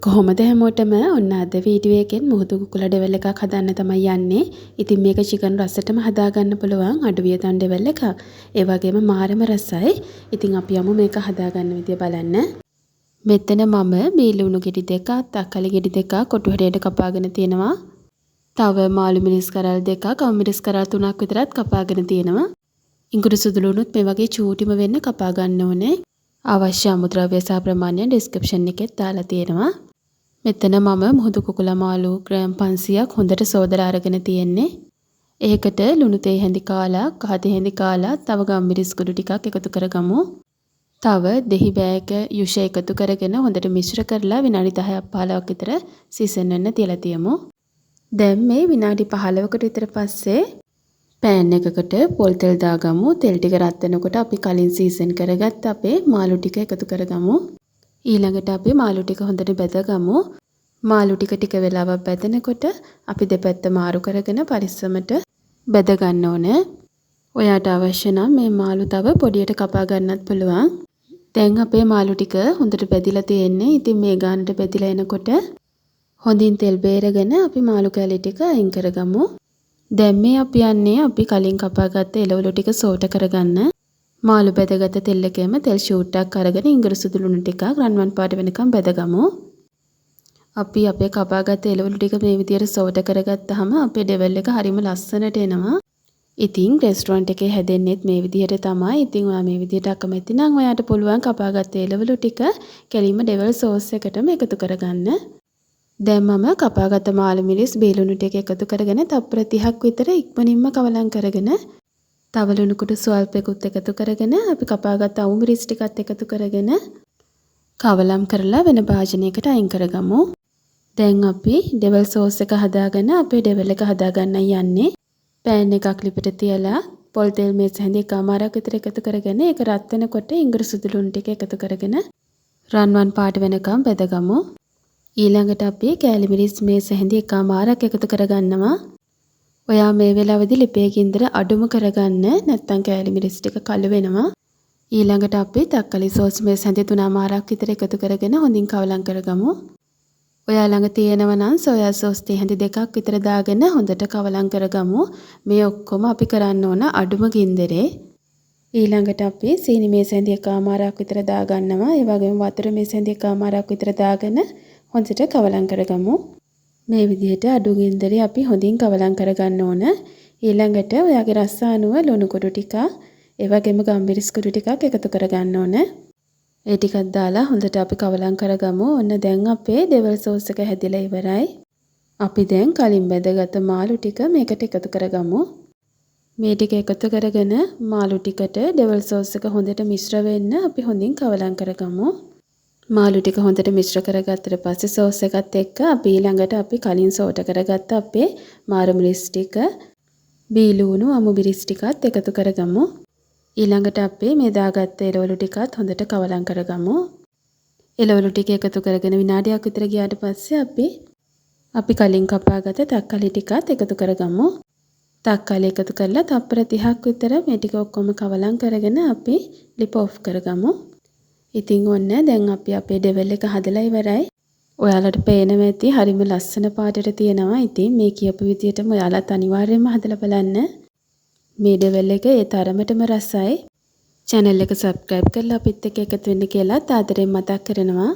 කොහොමද හැමෝටම ඔන්න අද වීඩියෝ එකෙන් මුහුදු කුකුල ඩෙවල් එකක් හදන්න තමයි යන්නේ. ඉතින් මේක චිකන් රසටම හදාගන්න පුළුවන් අඩු වියදම් ඩෙවල් එකක්. ඒ වගේම මාරම රසයි. ඉතින් අපි යමු මේක හදාගන්න විදිය බලන්න. මෙතන මම බීලුණු ගෙඩි දෙකක්, තක්කලි ගෙඩි දෙකක් කොටු හැඩයට කපාගෙන තියෙනවා. තව මාළු මිරිස් කරල් දෙකක්, අමු මිරිස් කරල් තුනක් විතරත් කපාගෙන තියෙනවා. ඉඟුරු සුදුලුණුත් මේ වගේ චූටිම වෙන්න කපා ගන්න ඕනේ. අවශ්‍ය අමුද්‍රව්‍ය සහ ප්‍රමාණය ඩිස්ක්‍රිප්ෂන් එකේ දාලා තියෙනවා. මෙතන මම මුහුදු කුකුල මාළු ග්‍රෑම් 500ක් හොඳට සෝදලා අරගෙන තියෙන්නේ. ඒකට ලුණු තේ හැඳි කාලක්, කහ තේ හැඳි කාලක්, තව ගම්මිරිස් කුඩු ටිකක් එකතු කරගමු. තව දෙහි බෑග යුෂ එකතු කරගෙන හොඳට මිශ්‍ර කරලා විනාඩි 10ක් 15ක් විතර සීසන් වෙන්න තියලා තියමු. දැන් මේ විනාඩි 15කට විතර පස්සේ පෑන් එකකට පොල් තෙල් දාගමු. තෙල් ටික රත් වෙනකොට අපි කලින් සීසන් කරගත්ත අපේ මාළු ටික එකතු කරගමු. ඊළඟට අපි මාළු ටික හොඳට බෙදගමු. මාළු ටික වෙලාවක් බෙදනකොට අපි දෙපැත්ත මාරු කරගෙන පරිස්සමට බෙද ගන්න ඕනේ. ඔයාට අවශ්‍ය නම් මේ මාළු තව පොඩියට කපා ගන්නත් පුළුවන්. දැන් අපේ මාළු ටික හොඳට බෙදිලා තියෙන්නේ. ඉතින් මේ ගානට බෙදිලා එනකොට හොඳින් තෙල් බේරගෙන අපි මාළු කැලි ටික අයින් කරගමු. දැන් මේ අපි යන්නේ අපි කලින් කපාගත්ත එළවලු ටික සෝට කරගන්න. මාළු බෙදගත්ත තෙල් එකේම තෙල් ෂූට් එකක් අරගෙන ඉඟුරු සුදු ලුණු ටිකක් රන්වන් පාට වෙනකම් බෙදගමු. අපි අපේ කපාගත්ත එළවලු ටික මේ විදියට සෝට කරගත්තාම අපේ ඩෙවල් එක හරිම ලස්සනට එනවා. ඉතින් රෙස්ටුරන්ට් එකේ හැදෙන්නෙත් මේ විදියට තමයි. ඉතින් ඔයා මේ විදියට අකමැති නම් ඔයාට පුළුවන් කපාගත්ත එළවලු ටික කෙලින්ම ඩෙවල් සෝස් එකටම එකතු කරගන්න. දැන් මම කපාගත්ත මාළු මිරිස් බීලුණු ටික එකතු කරගෙන තප්පර 30ක් විතර ඉක්මනින්ම කවලම් කරගෙන තව ලුණු කුඩු ස්වල්පයකුත් එකතු කරගෙන අපි කපාගත්ත අමු මිරිස් ටිකත් එකතු කරගෙන කවලම් කරලා වෙන භාජනයකට අයින් කරගමු. දැන් අපි ඩෙවල් සෝස් එක හදාගෙන අපේ ඩෙවල් එක හදාගන්න යන්නේ. පෑන් එකක් ලිපට තියලා පොල් තෙල් මේස හැඳි එකමාරක් විතර එකතු කරගෙන ඒක රත් වෙනකොට ඉඟුරු සුදු ලුණු ටික එකතු කරගෙන රන්වන් පාට වෙනකම් බෙදගමු. ඊළඟට අපි කෑලි මිරිස් මේස හැඳි එකමාරක් එකතු කරගන්නවා. ඔයා මේ වෙලාවේදී ලිපේ ගින්දර අඩුම කරගන්න, නැත්නම් කෑලි මිරිස් ටික කළු වෙනවා. ඊළඟට අපි තක්කලි සෝස් මේස හැඳි 3මාරක් විතර එකතු කරගෙන හොඳින් කවලම් කරගමු. ඔයා ළඟ තියෙනවා නම් සෝයා සෝස් තේ හැඳි දෙකක් විතර දාගෙන හොඳට කවලම් කරගමු. මේ ඔක්කොම අපි කරන්න ඕන අඩුම ගින්දරේ. ඊළඟට අපි සීනි මේස හැඳි එකමාරක් විතර දාගන්නවා. ඒ වගේම වතුර මේස හැඳි එකමාරක් විතර දාගෙන හොඳට කවලම් කරගමු. මේ විදිහට අඩු ගින්දරේ අපි හොඳින් කවලම් කරගන්න ඕන. ඊළඟට ඔයාගේ රස අනුව ලුණු කුඩු ටිකක්, ඒ වගේම ගම්මිරිස් කුඩු ටිකක් එකතු කරගන්න ඕන. ඒ ටිකක් දාලා හොඳට අපි කවලම් කරගමු. ඔන්න දැන් අපේ ඩෙවල් සෝස් එක හැදිලා ඉවරයි. අපි දැන් කලින් බෙදගත්ත මාළු ටික මේකට එකතු කරගමු. මේ ටික එකතු කරගෙන මාළු ටිකට ඩෙවල් සෝස් එක හොඳට මිශ්‍ර වෙන්න අපි හොඳින් කවලම් කරගමු. මාළු ටික හොඳට මිශ්‍ර කරගත්තට පස්සේ සෝස් එකත් එක්ක අපි ඊළඟට අපි කලින් සෝට කරගත්ත අපේ මාළු මිරිස් ටික, බීලුණු අමු මිරිස් ටිකත් එකතු කරගමු. ඊළඟට අපි මේ දාගත්ත එළවලු ටිකත් හොඳට කවලම් කරගමු. එළවලු ටික එකතු කරගෙන විනාඩියක් විතර ගියාට පස්සේ අපි කලින් කපාගත්ත තක්කලි ටිකත් එකතු කරගමු. තක්කලි එකතු කරලා තප්පර 30ක් විතර මේ ටික ඔක්කොම කවලම් කරගෙන අපි ලිප ඔෆ් කරගමු. ඉතින් ඔන්න දැන් අපි අපේ ඩෙවල් එක හදලා ඉවරයි. ඔයාලට පේනවා ඇති හරිම ලස්සන පාටට තියෙනවා. ඉතින් මේ කියපු විදිහටම ඔයාලත් අනිවාර්යයෙන්ම හදලා බලන්න. මේ ඩෙවල් එක ඒ තරමටම රසයි. channel එක subscribe කරලා අපිත් එක්ක එකතු වෙන්න කියලා ආදරෙන් මතක් කරනවා.